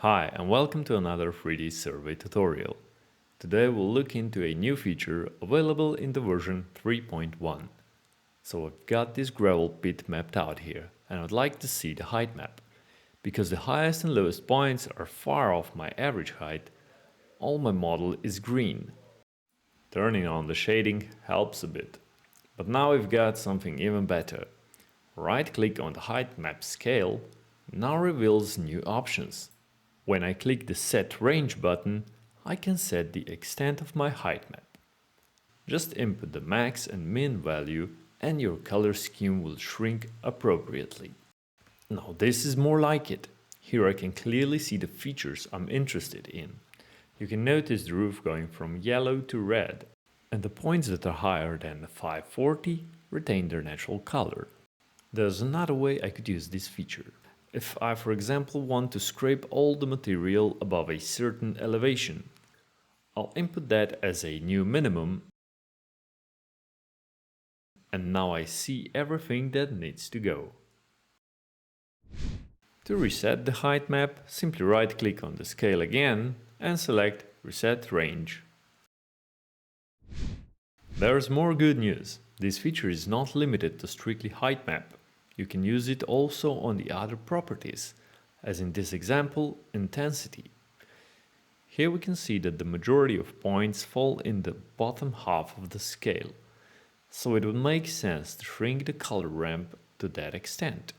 Hi and welcome to another 3Dsurvey tutorial. Today we'll look into a new feature available in the version 3.1. So I've got this gravel pit mapped out here and I'd like to see the height map. Because the highest and lowest points are far off my average height, all my model is green. Turning on the shading helps a bit. But now we've got something even better. Right-click on the height map scale now reveals new options. When I click the Set Range button, I can set the extent of my height map. Just input the max and min value and your color scheme will shrink appropriately. Now this is more like it. Here I can clearly see the features I'm interested in. You can notice the roof going from yellow to red, and the points that are higher than 540 retain their natural color. There's another way I could use this feature. If I, for example, want to scrape all the material above a certain elevation, I'll input that as a new minimum, and now I see everything that needs to go. To reset the height map, simply right-click on the scale again and select Reset Range. There's more good news. This feature is not limited to strictly height map. You can use it also on the other properties, as in this example, intensity. Here we can see that the majority of points fall in the bottom half of the scale, so it would make sense to shrink the color ramp to that extent.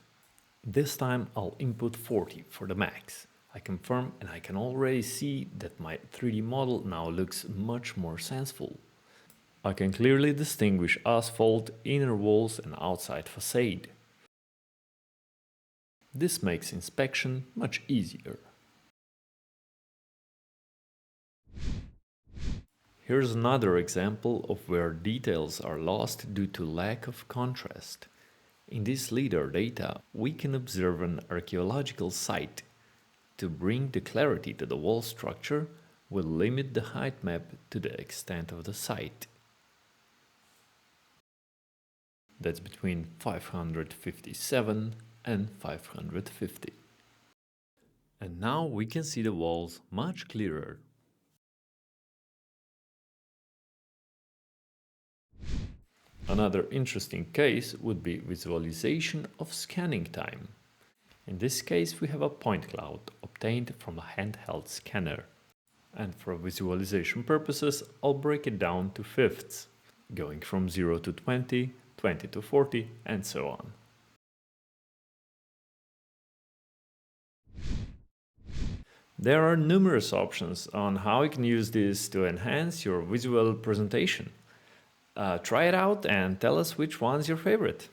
This time I'll input 40 for the max. I confirm and I can already see that my 3D model now looks much more sensible. I can clearly distinguish asphalt, inner walls and outside facade. This makes inspection much easier. Here's another example of where details are lost due to lack of contrast. In this LiDAR data, we can observe an archaeological site. To bring the clarity to the wall structure, we'll limit the height map to the extent of the site. That's between 557 and 550. And now we can see the walls much clearer. Another interesting case would be visualization of scanning time. In this case we have a point cloud obtained from a handheld scanner. And for visualization purposes I'll break it down to fifths, going from 0 to 20, 20 to 40 and so on. There are numerous options on how you can use this to enhance your visual presentation. Try it out and tell us which one's your favorite.